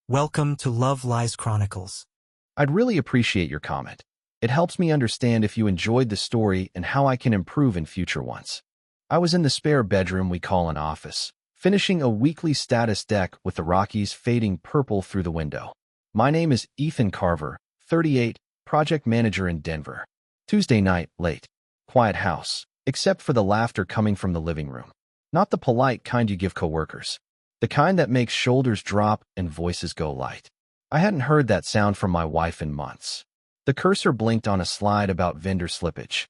Welcome to Love Lies Chronicles. I'd really appreciate your comment. It helps me understand if you enjoyed the story and how I can improve in future ones. I was in the spare bedroom we call an office, finishing a weekly status deck with the Rockies fading purple through the window. My name is Ethan Carver, 38, project manager in Denver. Tuesday night, late. Quiet house, except for the laughter coming from the living room. Not the polite kind you give coworkers. The kind that makes shoulders drop and voices go light. I hadn't heard that sound from my wife in months. The cursor blinked on a slide about vendor slippage.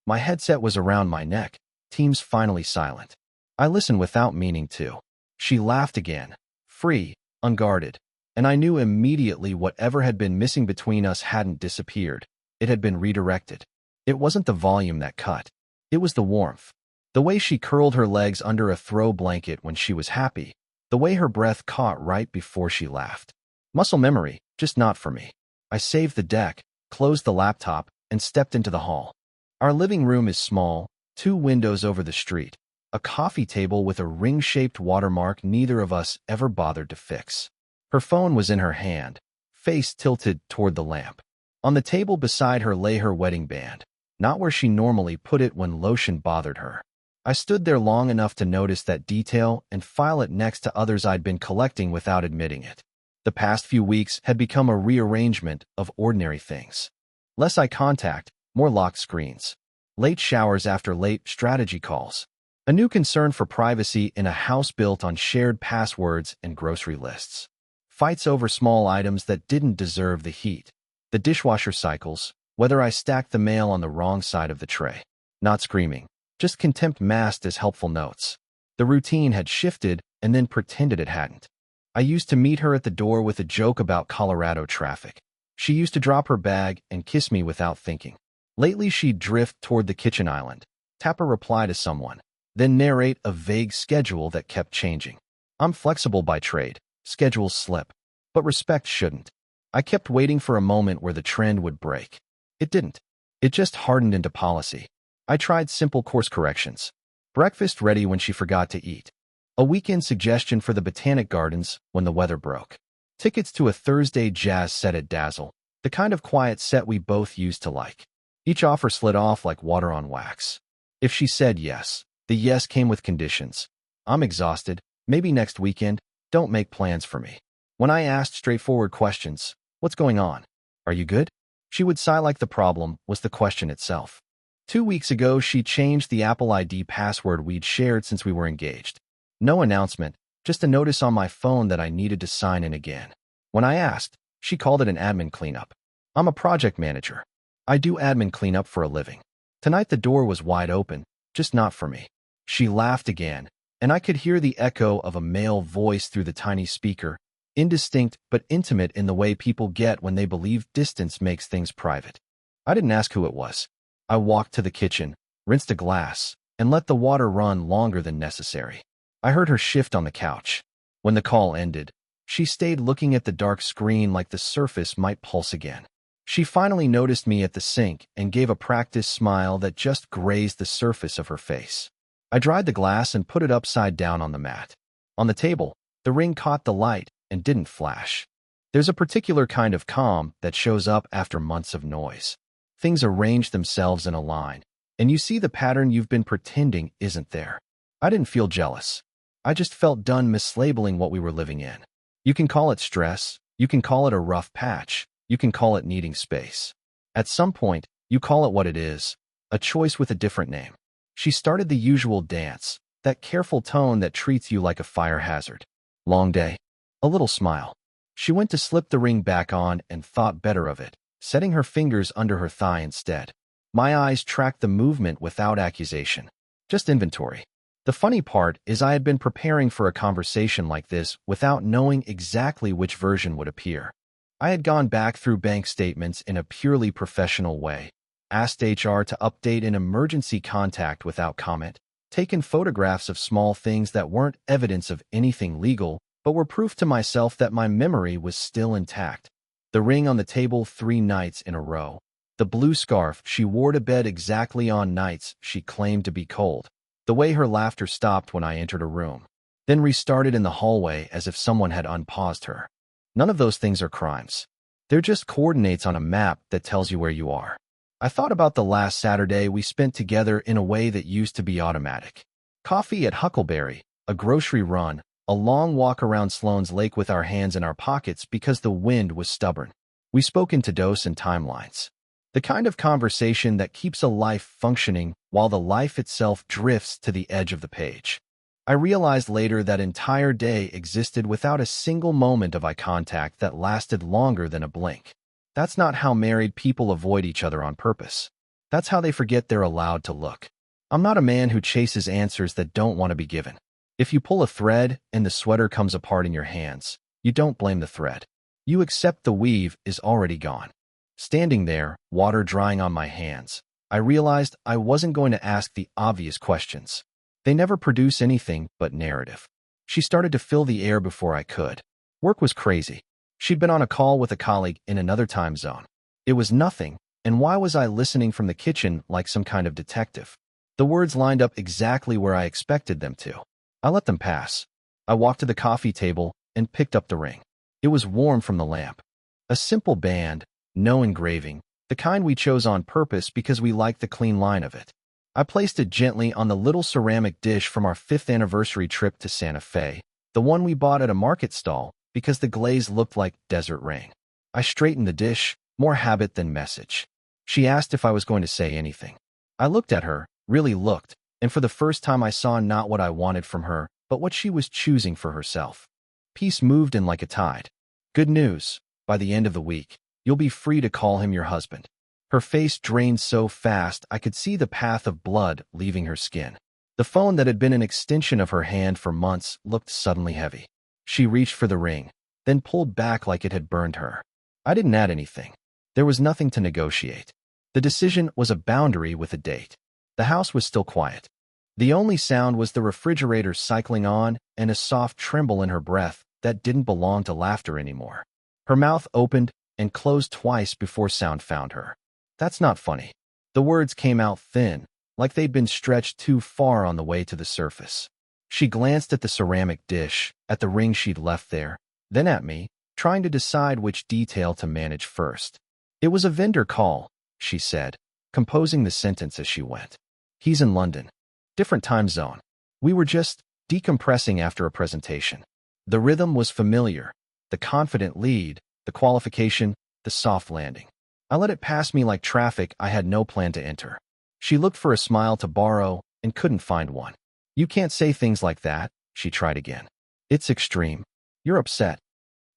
My headset was around my neck, Teams finally silent. I listened without meaning to. She laughed again, free, unguarded, and I knew immediately whatever had been missing between us hadn't disappeared. It had been redirected. It wasn't the volume that cut. It was the warmth. The way she curled her legs under a throw blanket when she was happy. The way her breath caught right before she laughed. Muscle memory, just not for me. I saved the deck, closed the laptop, and stepped into the hall. Our living room is small, 2 windows over the street, a coffee table with a ring-shaped watermark neither of us ever bothered to fix. Her phone was in her hand, face tilted toward the lamp. On the table beside her lay her wedding band, not where she normally put it when lotion bothered her. I stood there long enough to notice that detail and file it next to others I'd been collecting without admitting it. The past few weeks had become a rearrangement of ordinary things. Less eye contact, more locked screens. Late showers after late strategy calls. A new concern for privacy in a house built on shared passwords and grocery lists. Fights over small items that didn't deserve the heat. The dishwasher cycles, whether I stacked the mail on the wrong side of the tray. Not screaming. Just contempt masked as helpful notes. The routine had shifted and then pretended it hadn't. I used to meet her at the door with a joke about Colorado traffic. She used to drop her bag and kiss me without thinking. Lately she'd drift toward the kitchen island, tap a reply to someone, then narrate a vague schedule that kept changing. I'm flexible by trade, schedules slip, but respect shouldn't. I kept waiting for a moment where the trend would break. It didn't. It just hardened into policy. I tried simple course corrections. Breakfast ready when she forgot to eat. A weekend suggestion for the Botanic Gardens when the weather broke. Tickets to a Thursday jazz set at Dazzle, the kind of quiet set we both used to like. Each offer slid off like water on wax. If she said yes, the yes came with conditions. I'm exhausted, maybe next weekend, don't make plans for me. When I asked straightforward questions, what's going on? Are you good? She would sigh like the problem was the question itself. 2 weeks ago, she changed the Apple ID password we'd shared since we were engaged. No announcement, just a notice on my phone that I needed to sign in again. When I asked, she called it an admin cleanup. I'm a project manager. I do admin cleanup for a living. Tonight the door was wide open, just not for me. She laughed again, and I could hear the echo of a male voice through the tiny speaker, indistinct but intimate in the way people get when they believe distance makes things private. I didn't ask who it was. I walked to the kitchen, rinsed a glass, and let the water run longer than necessary. I heard her shift on the couch. When the call ended, she stayed looking at the dark screen like the surface might pulse again. She finally noticed me at the sink and gave a practiced smile that just grazed the surface of her face. I dried the glass and put it upside down on the mat. On the table, the ring caught the light and didn't flash. There's a particular kind of calm that shows up after months of noise. Things arrange themselves in a line, and you see the pattern you've been pretending isn't there. I didn't feel jealous. I just felt done mislabeling what we were living in. You can call it stress, you can call it a rough patch, you can call it needing space. At some point, you call it what it is, a choice with a different name. She started the usual dance, that careful tone that treats you like a fire hazard. Long day. A little smile. She went to slip the ring back on and thought better of it, setting her fingers under her thigh instead. My eyes tracked the movement without accusation. Just inventory. The funny part is I had been preparing for a conversation like this without knowing exactly which version would appear. I had gone back through bank statements in a purely professional way, asked HR to update an emergency contact without comment, taken photographs of small things that weren't evidence of anything legal, but were proof to myself that my memory was still intact. The ring on the table 3 nights in a row. The blue scarf she wore to bed exactly on nights she claimed to be cold. The way her laughter stopped when I entered a room, then restarted in the hallway as if someone had unpaused her. None of those things are crimes. They're just coordinates on a map that tells you where you are. I thought about the last Saturday we spent together in a way that used to be automatic. Coffee at Huckleberry, a grocery run, a long walk around Sloan's Lake with our hands in our pockets because the wind was stubborn. We spoke into dose and timelines. The kind of conversation that keeps a life functioning while the life itself drifts to the edge of the page. I realized later that entire day existed without a single moment of eye contact that lasted longer than a blink. That's not how married people avoid each other on purpose. That's how they forget they're allowed to look. I'm not a man who chases answers that don't want to be given. If you pull a thread and the sweater comes apart in your hands, you don't blame the thread. You accept the weave is already gone. Standing there, water drying on my hands, I realized I wasn't going to ask the obvious questions. They never produce anything but narrative. She started to fill the air before I could. Work was crazy. She'd been on a call with a colleague in another time zone. It was nothing, and why was I listening from the kitchen like some kind of detective? The words lined up exactly where I expected them to. I let them pass. I walked to the coffee table and picked up the ring. It was warm from the lamp. A simple band, no engraving, the kind we chose on purpose because we liked the clean line of it. I placed it gently on the little ceramic dish from our 5th anniversary trip to Santa Fe, the one we bought at a market stall because the glaze looked like desert rain. I straightened the dish, more habit than message. She asked if I was going to say anything. I looked at her, really looked, and for the first time I saw not what I wanted from her, but what she was choosing for herself. Peace moved in like a tide. Good news, by the end of the week, you'll be free to call him your husband. Her face drained so fast I could see the path of blood leaving her skin. The phone that had been an extension of her hand for months looked suddenly heavy. She reached for the ring, then pulled back like it had burned her. I didn't add anything. There was nothing to negotiate. The decision was a boundary with a date. The house was still quiet. The only sound was the refrigerator cycling on and a soft tremble in her breath that didn't belong to laughter anymore. Her mouth opened and closed twice before sound found her. That's not funny. The words came out thin, like they'd been stretched too far on the way to the surface. She glanced at the ceramic dish, at the ring she'd left there, then at me, trying to decide which detail to manage first. It was a vendor call, she said, composing the sentence as she went. He's in London. Different time zone. We were just decompressing after a presentation. The rhythm was familiar, the confident lead, the qualification, the soft landing. I let it pass me like traffic I had no plan to enter. She looked for a smile to borrow and couldn't find one. You can't say things like that, she tried again. It's extreme. You're upset.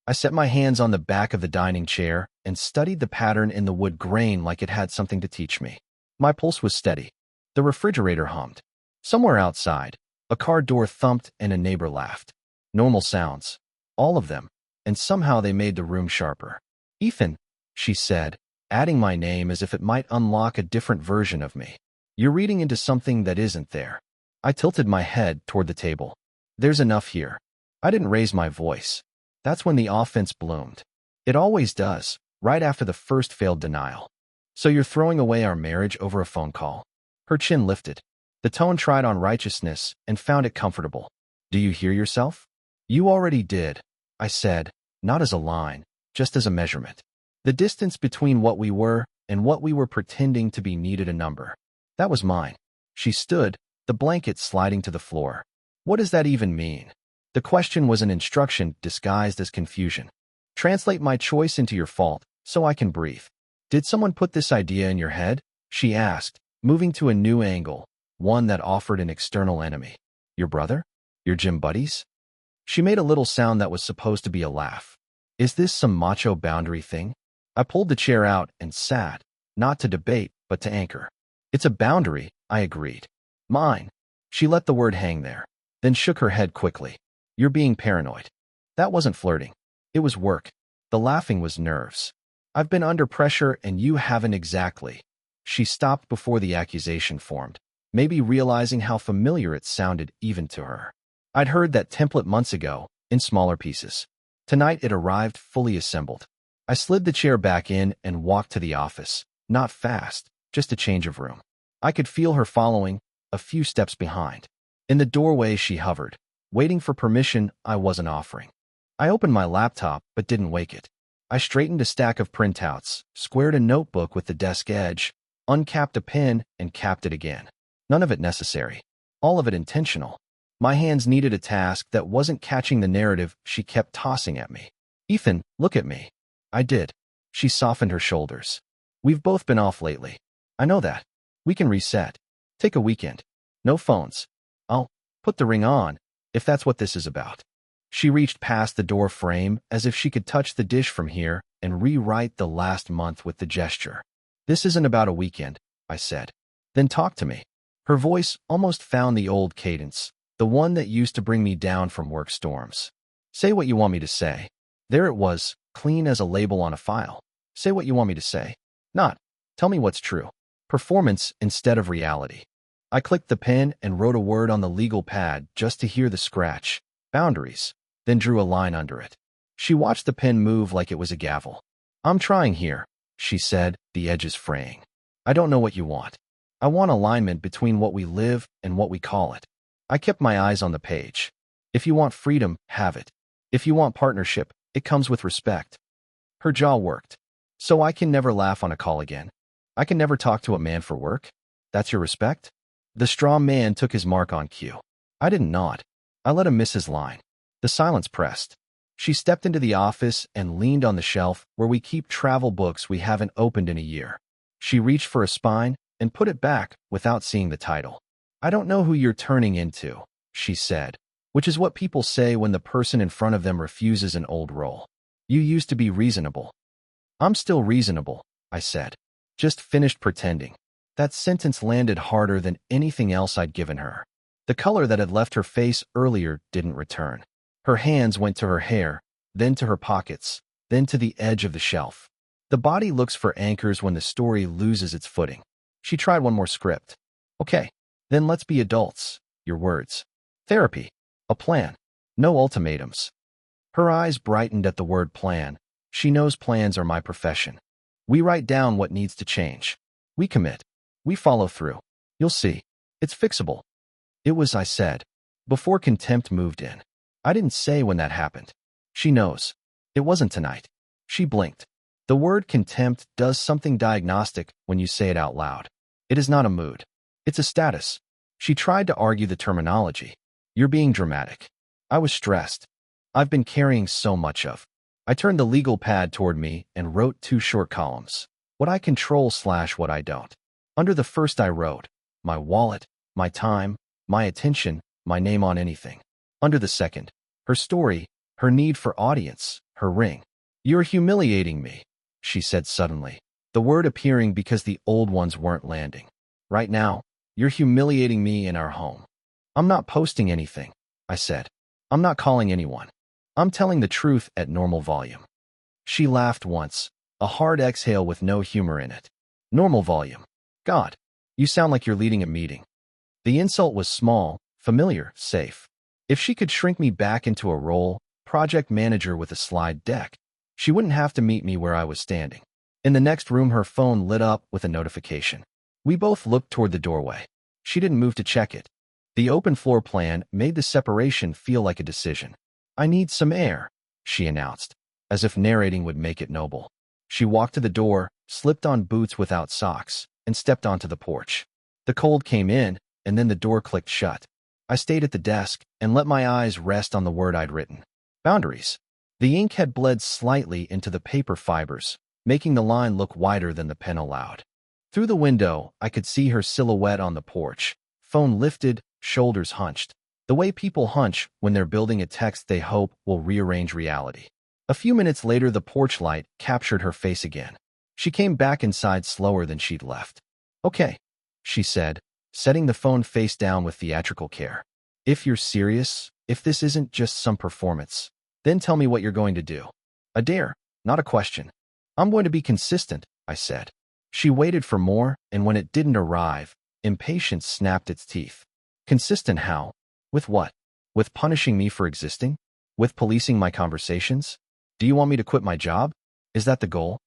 I set my hands on the back of the dining chair and studied the pattern in the wood grain like it had something to teach me. My pulse was steady. The refrigerator hummed. Somewhere outside, a car door thumped and a neighbor laughed. Normal sounds. All of them. And somehow they made the room sharper. Ethan, she said, adding my name as if it might unlock a different version of me. You're reading into something that isn't there. I tilted my head toward the table. There's enough here. I didn't raise my voice. That's when the offense bloomed. It always does, right after the first failed denial. So you're throwing away our marriage over a phone call? Her chin lifted. The tone tried on righteousness and found it comfortable. Do you hear yourself? You already did, I said, not as a line, just as a measurement. The distance between what we were and what we were pretending to be needed a number. That was mine. She stood, the blanket sliding to the floor. What does that even mean? The question was an instruction disguised as confusion. Translate my choice into your fault, so I can breathe. Did someone put this idea in your head? She asked, moving to a new angle, one that offered an external enemy. Your brother? Your gym buddies? She made a little sound that was supposed to be a laugh. Is this some macho boundary thing? I pulled the chair out and sat, not to debate, but to anchor. It's a boundary, I agreed. Mine. She let the word hang there, then shook her head quickly. You're being paranoid. That wasn't flirting. It was work. The laughing was nerves. I've been under pressure and you haven't exactly. She stopped before the accusation formed, maybe realizing how familiar it sounded even to her. I'd heard that template months ago, in smaller pieces. Tonight it arrived fully assembled. I slid the chair back in and walked to the office, not fast, just a change of room. I could feel her following, a few steps behind. In the doorway she hovered, waiting for permission I wasn't offering. I opened my laptop but didn't wake it. I straightened a stack of printouts, squared a notebook with the desk edge, uncapped a pen, and capped it again. None of it necessary. All of it intentional. My hands needed a task that wasn't catching the narrative she kept tossing at me. Ethan, look at me. I did. She softened her shoulders. We've both been off lately. I know that. We can reset. Take a weekend. No phones. I'll put the ring on, if that's what this is about. She reached past the door frame as if she could touch the dish from here and rewrite the last month with the gesture. This isn't about a weekend, I said. Then talk to me. Her voice almost found the old cadence, the one that used to bring me down from work storms. Say what you want me to say. There it was, clean as a label on a file. Say what you want me to say. Not, tell me what's true. Performance instead of reality. I clicked the pen and wrote a word on the legal pad just to hear the scratch. Boundaries. Then drew a line under it. She watched the pen move like it was a gavel. I'm trying here, she said, the edges fraying. I don't know what you want. I want alignment between what we live and what we call it. I kept my eyes on the page. If you want freedom, have it. If you want partnership, it comes with respect. Her jaw worked. So I can never laugh on a call again. I can never talk to a man for work? That's your respect? The straw man took his mark on cue. I didn't nod. I let him miss his line. The silence pressed. She stepped into the office and leaned on the shelf where we keep travel books we haven't opened in a year. She reached for a spine and put it back without seeing the title. I don't know who you're turning into, she said, which is what people say when the person in front of them refuses an old role. You used to be reasonable. I'm still reasonable, I said. Just finished pretending. That sentence landed harder than anything else I'd given her. The color that had left her face earlier didn't return. Her hands went to her hair, then to her pockets, then to the edge of the shelf. The body looks for anchors when the story loses its footing. She tried one more script. Okay, then let's be adults. Your words. Therapy. A plan. No ultimatums. Her eyes brightened at the word plan. She knows plans are my profession. We write down what needs to change. We commit. We follow through. You'll see. It's fixable. It was, I said, before contempt moved in. I didn't say when that happened. She knows. It wasn't tonight. She blinked. The word contempt does something diagnostic when you say it out loud. It is not a mood. It's a status. She tried to argue the terminology. You're being dramatic. I was stressed. I've been carrying so much of. I turned the legal pad toward me and wrote 2 short columns. What I control / what I don't. Under the first I wrote, my wallet, my time, my attention, my name on anything. Under the second, her story, her need for audience, her ring. You're humiliating me, she said suddenly, the word appearing because the old ones weren't landing. Right now, you're humiliating me in our home. I'm not posting anything, I said. I'm not calling anyone. I'm telling the truth at normal volume. She laughed once, a hard exhale with no humor in it. Normal volume. God, you sound like you're leading a meeting. The insult was small, familiar, safe. If she could shrink me back into a role, project manager with a slide deck, she wouldn't have to meet me where I was standing. In the next room, her phone lit up with a notification. We both looked toward the doorway. She didn't move to check it. The open floor plan made the separation feel like a decision. I need some air, she announced, as if narrating would make it noble. She walked to the door, slipped on boots without socks, and stepped onto the porch. The cold came in, and then the door clicked shut. I stayed at the desk and let my eyes rest on the word I'd written. Boundaries. The ink had bled slightly into the paper fibers, making the line look wider than the pen allowed. Through the window, I could see her silhouette on the porch, phone lifted, shoulders hunched, the way people hunch when they're building a text they hope will rearrange reality. A few minutes later, the porch light captured her face again. She came back inside slower than she'd left. Okay, she said, setting the phone face down with theatrical care. If you're serious, if this isn't just some performance, then tell me what you're going to do. A dare, not a question. I'm going to be consistent, I said. She waited for more, and when it didn't arrive, impatience snapped its teeth. Consistent how? With what? With punishing me for existing? With policing my conversations? Do you want me to quit my job? Is that the goal?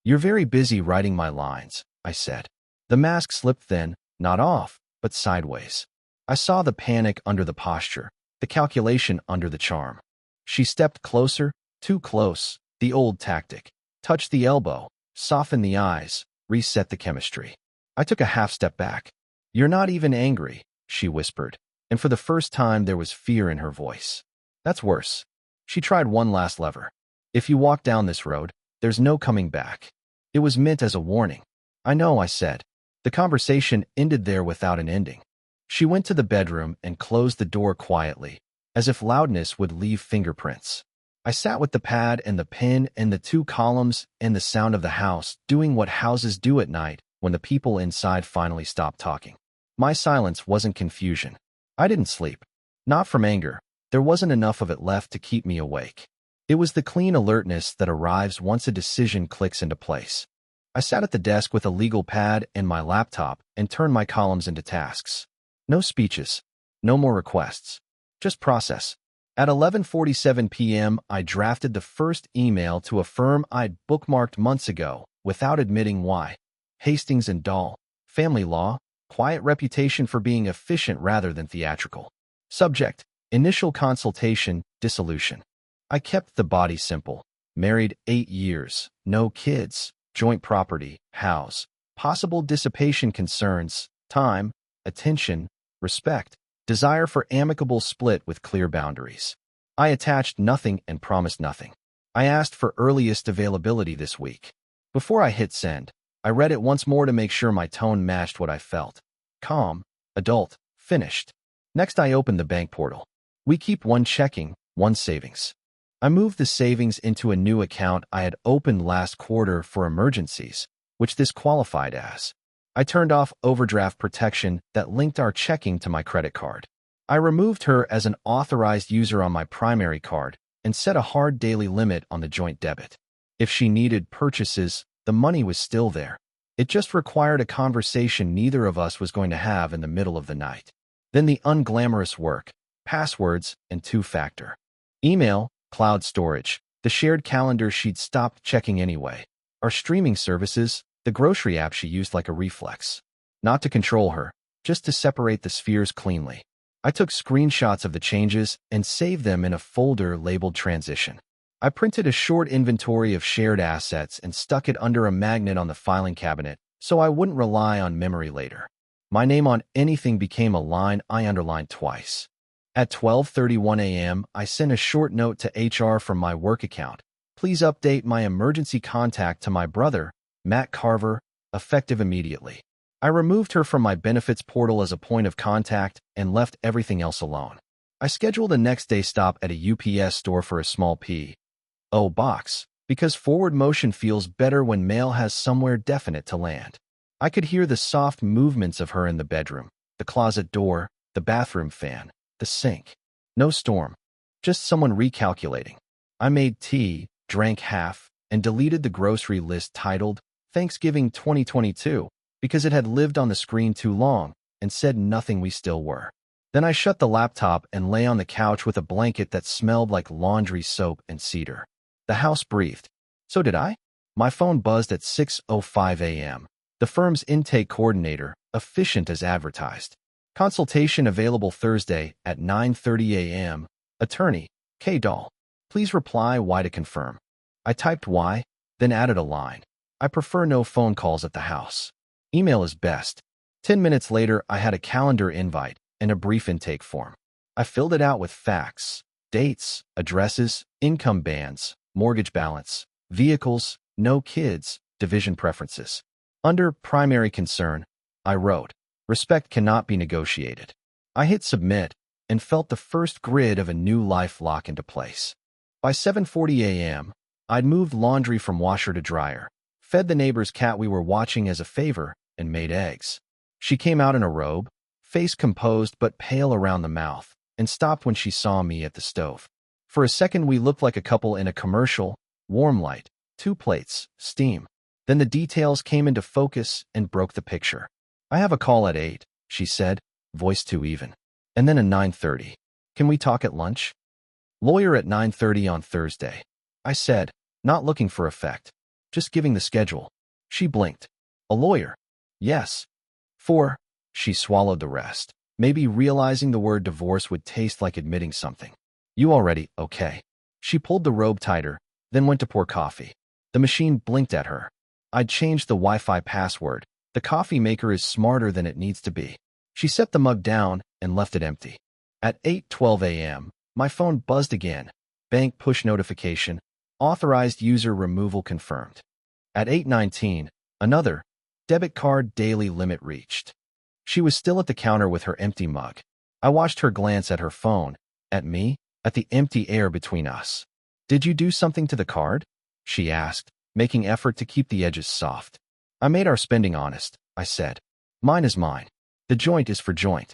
You're very busy writing my lines, I said. The mask slipped thin, not off, but sideways. I saw the panic under the posture, the calculation under the charm. She stepped closer, too close, the old tactic. Touch the elbow, soften the eyes, reset the chemistry. I took a half step back. "You're not even angry," she whispered, and for the first time there was fear in her voice. "That's worse." She tried one last lever. "If you walk down this road, there's no coming back." It was meant as a warning. "I know," I said. The conversation ended there without an ending. She went to the bedroom and closed the door quietly, as if loudness would leave fingerprints. I sat with the pad and the pen and the two columns and the sound of the house, doing what houses do at night when the people inside finally stop talking. My silence wasn't confusion. I didn't sleep. Not from anger. There wasn't enough of it left to keep me awake. It was the clean alertness that arrives once a decision clicks into place. I sat at the desk with a legal pad and my laptop and turned my columns into tasks. No speeches. No more requests. Just process. At 11:47 p.m., I drafted the first email to a firm I'd bookmarked months ago, without admitting why. Hastings and Dahl. Family law. Quiet reputation for being efficient rather than theatrical. Subject: initial consultation, dissolution. I kept the body simple. Married 8 years, no kids, joint property, house, possible dissipation concerns, time, attention, respect, desire for amicable split with clear boundaries. I attached nothing and promised nothing. I asked for earliest availability this week. Before I hit send, I read it once more to make sure my tone matched what I felt. Calm, adult, finished. Next I opened the bank portal. We keep one checking, one savings. I moved the savings into a new account I had opened last quarter for emergencies, which this qualified as. I turned off overdraft protection that linked our checking to my credit card. I removed her as an authorized user on my primary card and set a hard daily limit on the joint debit. If she needed purchases, the money was still there. It just required a conversation neither of us was going to have in the middle of the night. Then the unglamorous work, passwords, and two-factor. Email, cloud storage, the shared calendar she'd stopped checking anyway. Our streaming services, the grocery app she used like a reflex. Not to control her, just to separate the spheres cleanly. I took screenshots of the changes and saved them in a folder labeled Transition. I printed a short inventory of shared assets and stuck it under a magnet on the filing cabinet so I wouldn't rely on memory later. My name on anything became a line I underlined twice. At 12:31 a.m., I sent a short note to HR from my work account. "Please update my emergency contact to my brother, Matt Carver, effective immediately." I removed her from my benefits portal as a point of contact and left everything else alone. I scheduled a next-day stop at a UPS store for a small P.O. box, because forward motion feels better when mail has somewhere definite to land. I could hear the soft movements of her in the bedroom, the closet door, the bathroom fan, the sink. No storm, just someone recalculating. I made tea, drank half, and deleted the grocery list titled Thanksgiving 2022 because it had lived on the screen too long and said nothing we still were. Then I shut the laptop and lay on the couch with a blanket that smelled like laundry soap and cedar. The house breathed. So did I. My phone buzzed at 6:05 a.m. The firm's intake coordinator, efficient as advertised. Consultation available Thursday at 9:30 a.m. Attorney, K. Dahl. Please reply Y to confirm. I typed Y, then added a line. I prefer no phone calls at the house. Email is best. 10 minutes later, I had a calendar invite and a brief intake form. I filled it out with facts, dates, addresses, income bands, mortgage balance, vehicles, no kids, division preferences. Under primary concern, I wrote, respect cannot be negotiated. I hit submit and felt the first grid of a new life lock into place. By 7:40 a.m., I'd moved laundry from washer to dryer, fed the neighbor's cat we were watching as a favor, and made eggs. She came out in a robe, face composed but pale around the mouth, and stopped when she saw me at the stove. For a second we looked like a couple in a commercial, warm light, 2 plates, steam. Then the details came into focus and broke the picture. I have a call at 8, she said, voice too even. And then at 9:30. Can we talk at lunch? Lawyer at 9:30 on Thursday. I said, not looking for effect, just giving the schedule. She blinked. A lawyer? Yes. 4. She swallowed the rest, maybe realizing the word divorce would taste like admitting something. You already, okay. She pulled the robe tighter, then went to pour coffee. The machine blinked at her. I'd changed the Wi-Fi password. The coffee maker is smarter than it needs to be. She set the mug down and left it empty. At 8:12 a.m., my phone buzzed again. Bank push notification. Authorized user removal confirmed. At 8:19, another. Debit card daily limit reached. She was still at the counter with her empty mug. I watched her glance at her phone, at me, at the empty air between us. "Did you do something to the card?" she asked, making effort to keep the edges soft. "I made our spending honest," I said. "Mine is mine. The joint is for joint."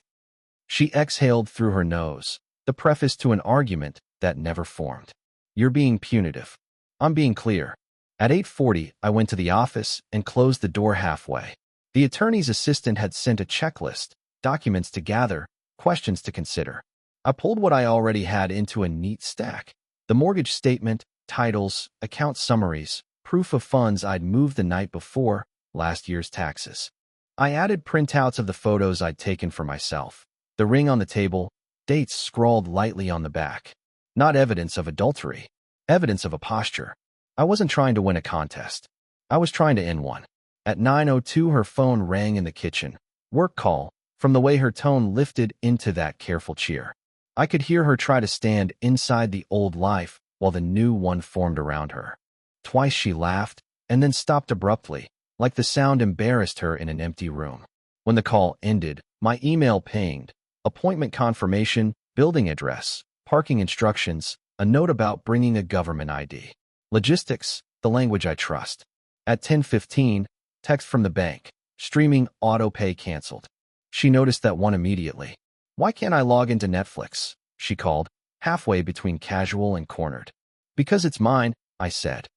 She exhaled through her nose, the preface to an argument that never formed. "You're being punitive. I'm being clear." At 8:40, I went to the office and closed the door halfway. The attorney's assistant had sent a checklist, documents to gather, questions to consider. I pulled what I already had into a neat stack. The mortgage statement, titles, account summaries, proof of funds I'd moved the night before, last year's taxes. I added printouts of the photos I'd taken for myself. The ring on the table, dates scrawled lightly on the back. Not evidence of adultery, evidence of a posture. I wasn't trying to win a contest. I was trying to end one. At 9:02, her phone rang in the kitchen. Work call, from the way her tone lifted into that careful cheer. I could hear her try to stand inside the old life while the new one formed around her. Twice she laughed, and then stopped abruptly, like the sound embarrassed her in an empty room. When the call ended, my email pinged. Appointment confirmation, building address, parking instructions, a note about bringing a government ID. Logistics, the language I trust. At 10:15, text from the bank. Streaming auto pay canceled. She noticed that one immediately. "Why can't I log into Netflix?" she called, halfway between casual and cornered. "Because it's mine," I said.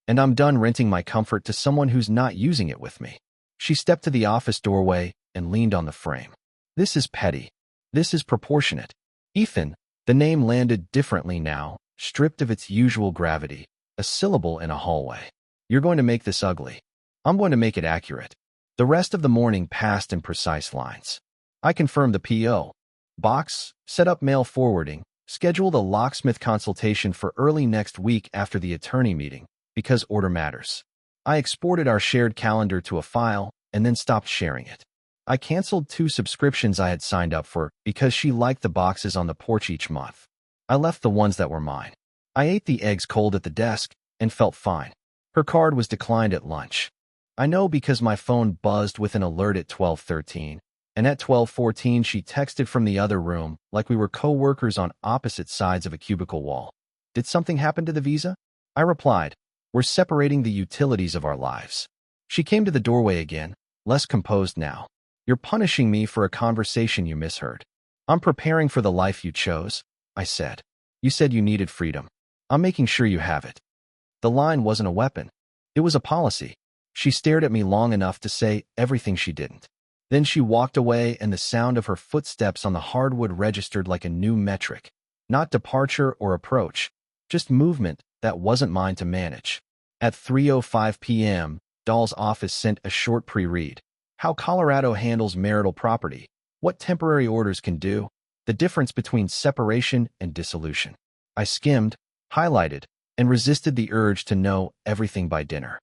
"And I'm done renting my comfort to someone who's not using it with me." She stepped to the office doorway and leaned on the frame. "This is petty. This is proportionate." Ethan, the name landed differently now, stripped of its usual gravity, a syllable in a hallway. "You're going to make this ugly. I'm going to make it accurate." The rest of the morning passed in precise lines. I confirmed the PO. Box, set up mail forwarding, scheduled a locksmith consultation for early next week after the attorney meeting, because order matters. I exported our shared calendar to a file and then stopped sharing it. I canceled 2 subscriptions I had signed up for because she liked the boxes on the porch each month. I left the ones that were mine. I ate the eggs cold at the desk and felt fine. Her card was declined at lunch. I know because my phone buzzed with an alert at 12:13, and at 12:14 she texted from the other room like we were co-workers on opposite sides of a cubicle wall. "Did something happen to the visa?" I replied, "We're separating the utilities of our lives." She came to the doorway again, less composed now. "You're punishing me for a conversation you misheard." "I'm preparing for the life you chose," I said. "You said you needed freedom. I'm making sure you have it." The line wasn't a weapon. It was a policy. She stared at me long enough to say everything she didn't. Then she walked away, and the sound of her footsteps on the hardwood registered like a new metric. Not departure or approach, just movement that wasn't mine to manage. At 3:05 p.m., Dahl's office sent a short pre-read. How Colorado handles marital property, what temporary orders can do, the difference between separation and dissolution. I skimmed, highlighted, and resisted the urge to know everything by dinner.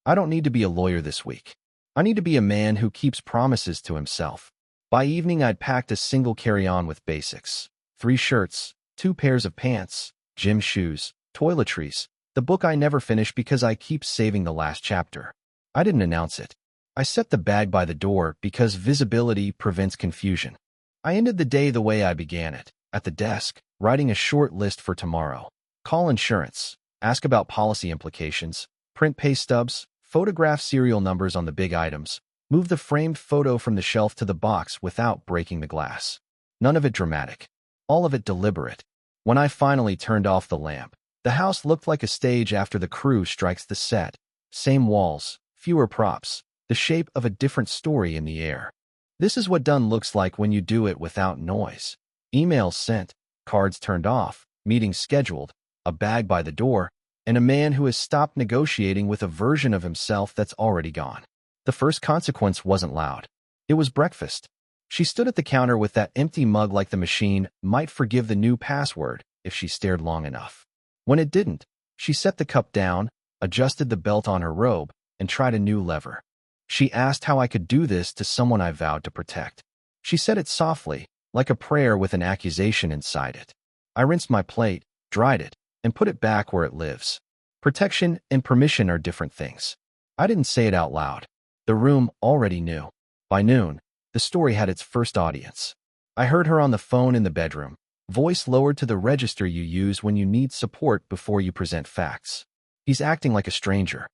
I don't need to be a lawyer this week. I need to be a man who keeps promises to himself. By evening, I'd packed a single carry-on with basics. 3 shirts, 2 pairs of pants, gym shoes, toiletries, the book I never finish because I keep saving the last chapter. I didn't announce it. I set the bag by the door because visibility prevents confusion. I ended the day the way I began it, at the desk, writing a short list for tomorrow. Call insurance, ask about policy implications, print pay stubs, photograph serial numbers on the big items, move the framed photo from the shelf to the box without breaking the glass. None of it dramatic. All of it deliberate. When I finally turned off the lamp, the house looked like a stage after the crew strikes the set. Same walls, fewer props, the shape of a different story in the air. This is what done looks like when you do it without noise. Emails sent, cards turned off, meetings scheduled, a bag by the door, and a man who has stopped negotiating with a version of himself that's already gone. The first consequence wasn't loud. It was breakfast. She stood at the counter with that empty mug like the machine might forgive the new password if she stared long enough. When it didn't, she set the cup down, adjusted the belt on her robe, and tried a new lever. She asked how I could do this to someone I vowed to protect. She said it softly, like a prayer with an accusation inside it. I rinsed my plate, dried it, and put it back where it lives. Protection and permission are different things. I didn't say it out loud. The room already knew. By noon, the story had its first audience. I heard her on the phone in the bedroom, voice lowered to the register you use when you need support before you present facts. He's acting like a stranger.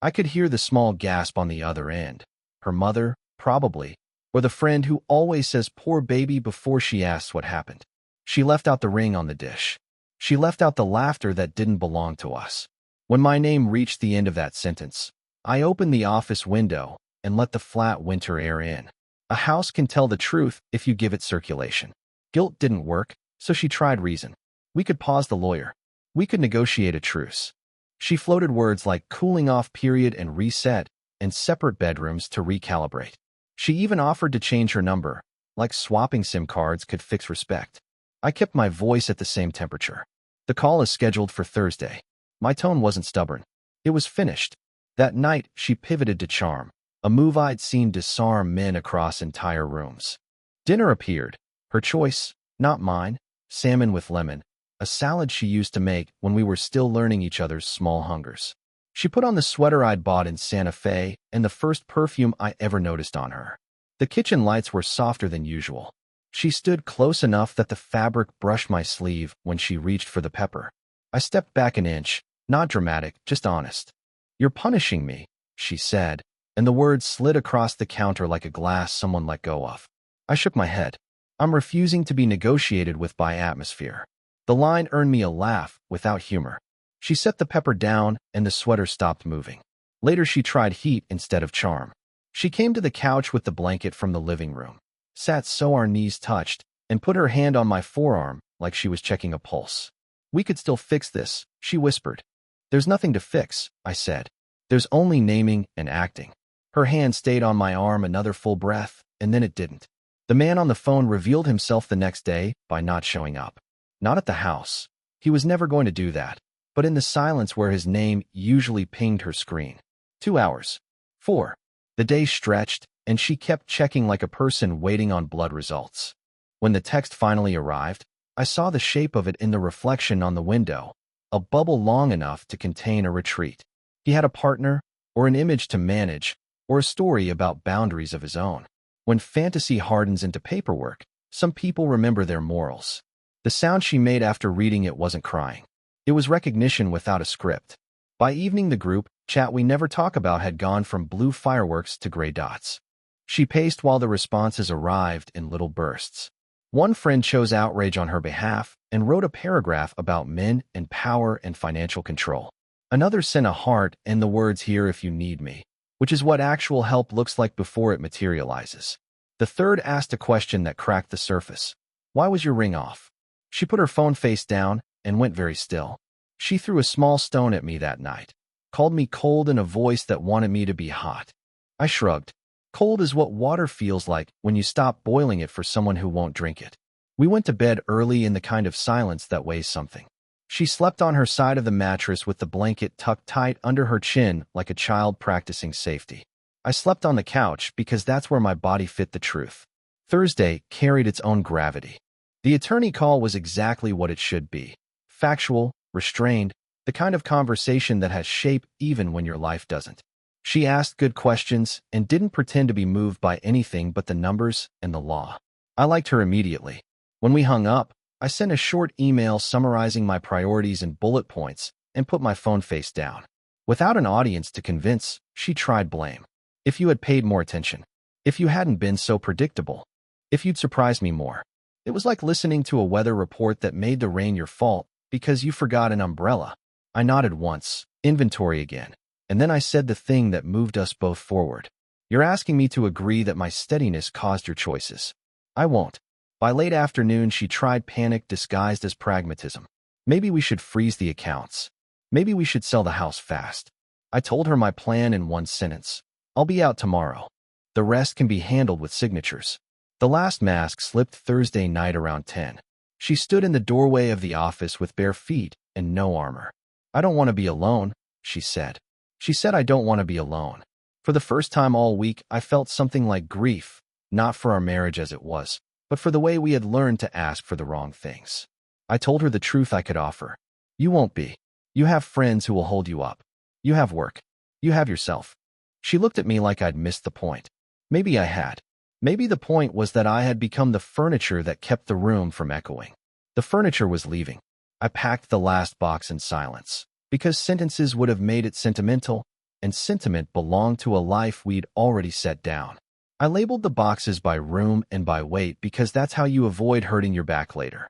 I could hear the small gasp on the other end. Her mother, probably, or the friend who always says poor baby before she asks what happened. She left out the ring on the dish. She left out the laughter that didn't belong to us. When my name reached the end of that sentence, I opened the office window and let the flat winter air in. A house can tell the truth if you give it circulation. Guilt didn't work, so she tried reason. We could pause the lawyer. We could negotiate a truce. She floated words like cooling off period and reset, and separate bedrooms to recalibrate. She even offered to change her number, like swapping SIM cards could fix respect. I kept my voice at the same temperature. The call is scheduled for Thursday. My tone wasn't stubborn. It was finished. That night, she pivoted to charm, a move I'd seen disarm men across entire rooms. Dinner appeared. Her choice, not mine, salmon with lemon, a salad she used to make when we were still learning each other's small hungers. She put on the sweater I'd bought in Santa Fe and the first perfume I ever noticed on her. The kitchen lights were softer than usual. She stood close enough that the fabric brushed my sleeve when she reached for the pepper. I stepped back an inch, not dramatic, just honest. "You're punishing me," she said, and the words slid across the counter like a glass someone let go of. I shook my head. I'm refusing to be negotiated with by atmosphere. The line earned me a laugh without humor. She set the pepper down and the sweater stopped moving. Later she tried heat instead of charm. She came to the couch with the blanket from the living room, sat so our knees touched, and put her hand on my forearm like she was checking a pulse. "We could still fix this," she whispered. "There's nothing to fix," I said. "There's only naming and acting." Her hand stayed on my arm another full breath, and then it didn't. The man on the phone revealed himself the next day by not showing up. Not at the house. He was never going to do that, but in the silence where his name usually pinged her screen. 2 hours. 4. The day stretched, and she kept checking like a person waiting on blood results. When the text finally arrived, I saw the shape of it in the reflection on the window, a bubble long enough to contain a retreat. He had a partner, or an image to manage, or a story about boundaries of his own. When fantasy hardens into paperwork, some people remember their morals. The sound she made after reading it wasn't crying. It was recognition without a script. By evening, the group chat we never talk about had gone from blue fireworks to gray dots. She paced while the responses arrived in little bursts. One friend chose outrage on her behalf and wrote a paragraph about men and power and financial control. Another sent a heart and the words "here if you need me," which is what actual help looks like before it materializes. The third asked a question that cracked the surface. "Why was your ring off?" She put her phone face down and went very still. She threw a small stone at me that night, called me cold in a voice that wanted me to be hot. I shrugged. Cold is what water feels like when you stop boiling it for someone who won't drink it. We went to bed early in the kind of silence that weighs something. She slept on her side of the mattress with the blanket tucked tight under her chin like a child practicing safety. I slept on the couch because that's where my body fit the truth. Thursday carried its own gravity. The attorney call was exactly what it should be. Factual, restrained, the kind of conversation that has shape even when your life doesn't. She asked good questions and didn't pretend to be moved by anything but the numbers and the law. I liked her immediately. When we hung up, I sent a short email summarizing my priorities in bullet points and put my phone face down. Without an audience to convince, she tried blame. "If you had paid more attention. If you hadn't been so predictable. If you'd surprised me more." It was like listening to a weather report that made the rain your fault because you forgot an umbrella. I nodded once, inventory again, and then I said the thing that moved us both forward. "You're asking me to agree that my steadiness caused your choices. I won't." By late afternoon, she tried panic disguised as pragmatism. "Maybe we should freeze the accounts. Maybe we should sell the house fast." I told her my plan in one sentence. "I'll be out tomorrow. The rest can be handled with signatures." The last mask slipped Thursday night around 10. She stood in the doorway of the office with bare feet and no armor. "I don't want to be alone," she said. She said I don't want to be alone. For the first time all week, I felt something like grief, not for our marriage as it was, but for the way we had learned to ask for the wrong things. I told her the truth I could offer. "You won't be. You have friends who will hold you up. You have work. You have yourself." She looked at me like I'd missed the point. Maybe I had. Maybe the point was that I had become the furniture that kept the room from echoing. The furniture was leaving. I packed the last box in silence, because sentences would have made it sentimental, and sentiment belonged to a life we'd already set down. I labeled the boxes by room and by weight because that's how you avoid hurting your back later.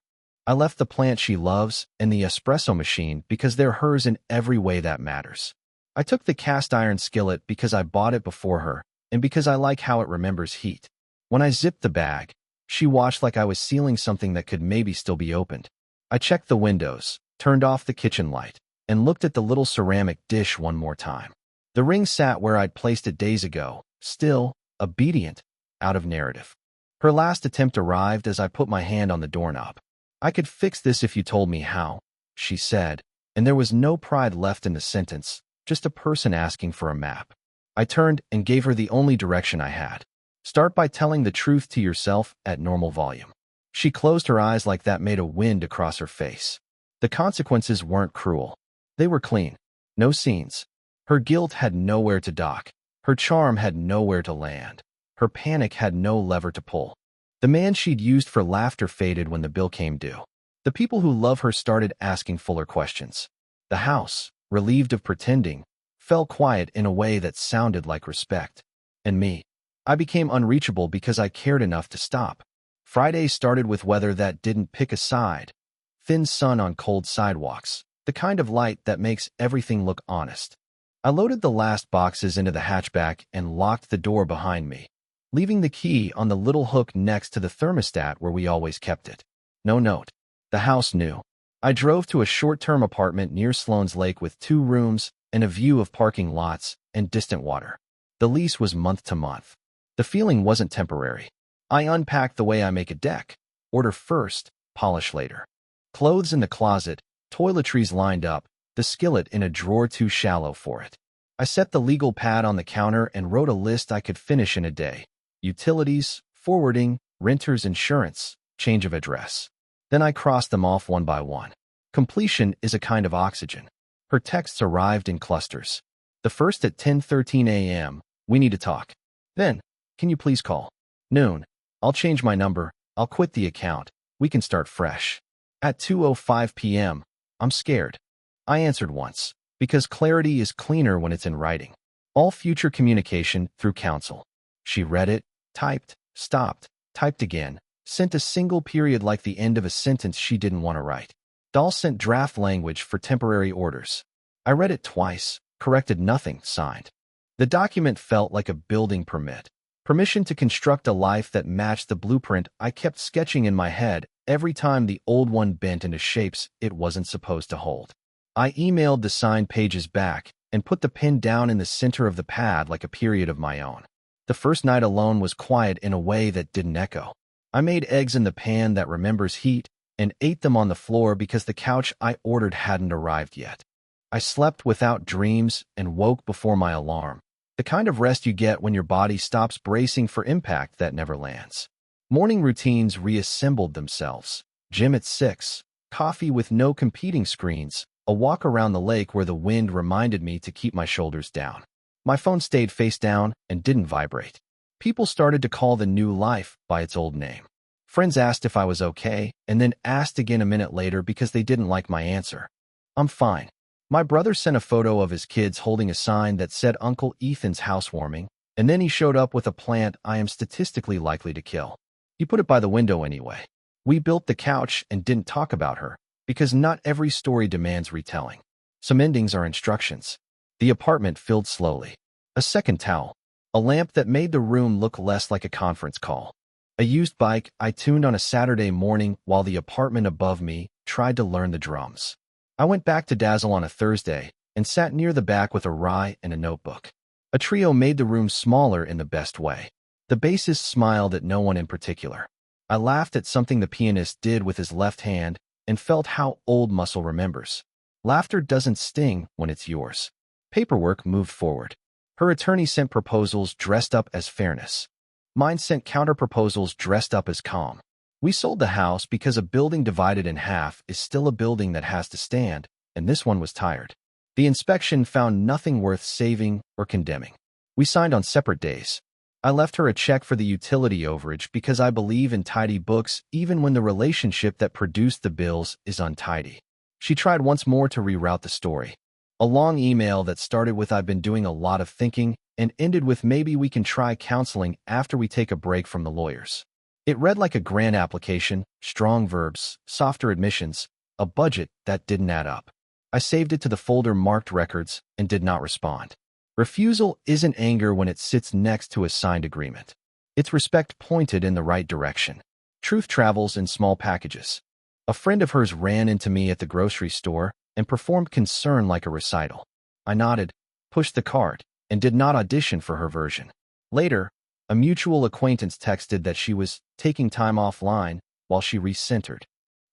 I left the plant she loves and the espresso machine because they're hers in every way that matters. I took the cast iron skillet because I bought it before her and because I like how it remembers heat. When I zipped the bag, she watched like I was sealing something that could maybe still be opened. I checked the windows, turned off the kitchen light, and looked at the little ceramic dish one more time. The ring sat where I'd placed it days ago, still, obedient, out of narrative. Her last attempt arrived as I put my hand on the doorknob. "I could fix this if you told me how," she said, and there was no pride left in the sentence, just a person asking for a map. I turned and gave her the only direction I had. "Start by telling the truth to yourself at normal volume." She closed her eyes like that made a wind across her face. The consequences weren't cruel. They were clean. No scenes. Her guilt had nowhere to dock. Her charm had nowhere to land. Her panic had no lever to pull. The man she'd used for laughter faded when the bill came due. The people who love her started asking fuller questions. The house, relieved of pretending, fell quiet in a way that sounded like respect. And me. I became unreachable because I cared enough to stop. Friday started with weather that didn't pick a side. Thin sun on cold sidewalks, the kind of light that makes everything look honest. I loaded the last boxes into the hatchback and locked the door behind me, leaving the key on the little hook next to the thermostat where we always kept it. No note. The house knew. I drove to a short-term apartment near Sloan's Lake with 2 rooms and a view of parking lots and distant water. The lease was month to month. The feeling wasn't temporary. I unpacked the way I make a deck. Order first, polish later. Clothes in the closet, toiletries lined up, the skillet in a drawer too shallow for it. I set the legal pad on the counter and wrote a list I could finish in a day. Utilities, forwarding, renter's insurance, change of address. Then I crossed them off one by one. Completion is a kind of oxygen. Her texts arrived in clusters. The first at 10:13 a.m., "We need to talk." Then, "Can you please call?" Noon, "I'll change my number, I'll quit the account, we can start fresh." At 2:05 p.m., "I'm scared." I answered once, because clarity is cleaner when it's in writing. All future communication through counsel. She read it, typed, stopped, typed again, sent a single period like the end of a sentence she didn't want to write. Dahl sent draft language for temporary orders. I read it twice, corrected nothing, signed. The document felt like a building permit. Permission to construct a life that matched the blueprint I kept sketching in my head every time the old one bent into shapes it wasn't supposed to hold. I emailed the signed pages back and put the pen down in the center of the pad like a period of my own. The first night alone was quiet in a way that didn't echo. I made eggs in the pan that remembers heat and ate them on the floor because the couch I ordered hadn't arrived yet. I slept without dreams and woke before my alarm. The kind of rest you get when your body stops bracing for impact that never lands. Morning routines reassembled themselves. Gym at 6, coffee with no competing screens, a walk around the lake where the wind reminded me to keep my shoulders down. My phone stayed face down and didn't vibrate. People started to call the new life by its old name. Friends asked if I was okay, and then asked again a minute later because they didn't like my answer. "I'm fine." My brother sent a photo of his kids holding a sign that said Uncle Ethan's housewarming, and then he showed up with a plant I am statistically likely to kill. He put it by the window anyway. We built the couch and didn't talk about her, because not every story demands retelling. Some endings are instructions. The apartment filled slowly. A second towel. A lamp that made the room look less like a conference call. A used bike I tuned on a Saturday morning while the apartment above me tried to learn the drums. I went back to Dazzle on a Thursday and sat near the back with a rye and a notebook. A trio made the room smaller in the best way. The bassist smiled at no one in particular. I laughed at something the pianist did with his left hand and felt how old muscle remembers. Laughter doesn't sting when it's yours. Paperwork moved forward. Her attorney sent proposals dressed up as fairness. Mine sent counter-proposals dressed up as calm. We sold the house because a building divided in half is still a building that has to stand, and this one was tired. The inspection found nothing worth saving or condemning. We signed on separate days. I left her a check for the utility overage because I believe in tidy books even when the relationship that produced the bills is untidy. She tried once more to reroute the story. A long email that started with "I've been doing a lot of thinking" and ended with "maybe we can try counseling after we take a break from the lawyers." It read like a grant application, strong verbs, softer admissions, a budget that didn't add up. I saved it to the folder marked records and did not respond. Refusal isn't anger when it sits next to a signed agreement. It's respect pointed in the right direction. Truth travels in small packages. A friend of hers ran into me at the grocery store and performed concern like a recital. I nodded, pushed the cart, and did not audition for her version. Later, a mutual acquaintance texted that she was taking time offline while she recentered.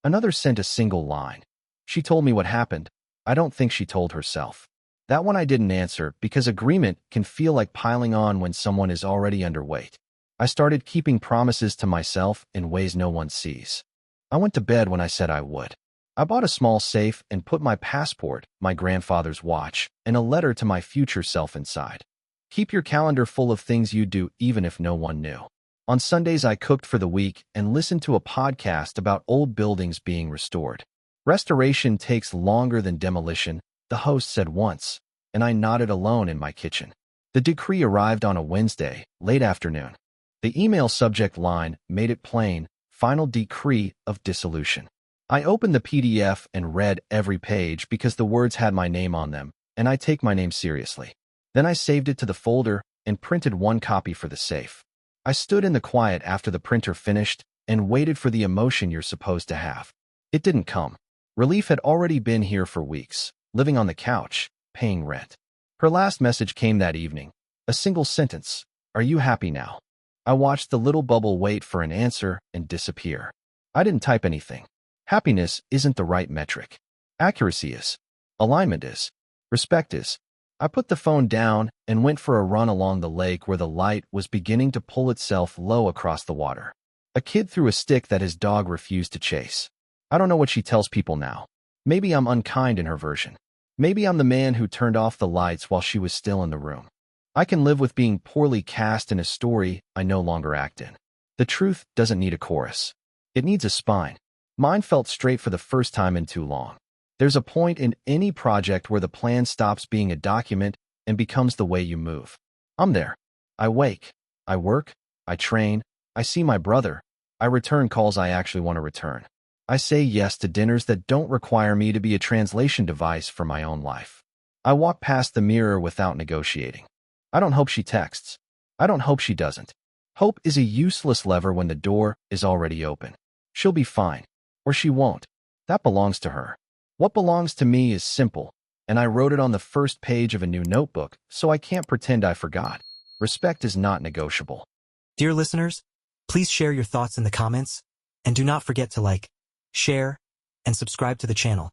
Another sent a single line. She told me what happened. I don't think she told herself. That one I didn't answer because agreement can feel like piling on when someone is already underweight. I started keeping promises to myself in ways no one sees. I went to bed when I said I would. I bought a small safe and put my passport, my grandfather's watch, and a letter to my future self inside. Keep your calendar full of things you do even if no one knew. On Sundays I cooked for the week and listened to a podcast about old buildings being restored. Restoration takes longer than demolition, the host said once, and I nodded alone in my kitchen. The decree arrived on a Wednesday, late afternoon. The email subject line made it plain, "Final Decree of Dissolution." I opened the PDF and read every page because the words had my name on them, and I take my name seriously. Then I saved it to the folder and printed one copy for the safe. I stood in the quiet after the printer finished and waited for the emotion you're supposed to have. It didn't come. Relief had already been here for weeks, living on the couch, paying rent. Her last message came that evening. A single sentence. "Are you happy now?" I watched the little bubble wait for an answer and disappear. I didn't type anything. Happiness isn't the right metric. Accuracy is. Alignment is. Respect is. I put the phone down and went for a run along the lake where the light was beginning to pull itself low across the water. A kid threw a stick that his dog refused to chase. I don't know what she tells people now. Maybe I'm unkind in her version. Maybe I'm the man who turned off the lights while she was still in the room. I can live with being poorly cast in a story I no longer act in. The truth doesn't need a chorus. It needs a spine. Mine felt straight for the first time in too long. There's a point in any project where the plan stops being a document and becomes the way you move. I'm there. I wake. I work. I train. I see my brother. I return calls I actually want to return. I say yes to dinners that don't require me to be a translation device for my own life. I walk past the mirror without negotiating. I don't hope she texts. I don't hope she doesn't. Hope is a useless lever when the door is already open. She'll be fine. Or she won't. That belongs to her. What belongs to me is simple, and I wrote it on the first page of a new notebook, so I can't pretend I forgot. Respect is not negotiable. Dear listeners, please share your thoughts in the comments, and do not forget to like, share, and subscribe to the channel.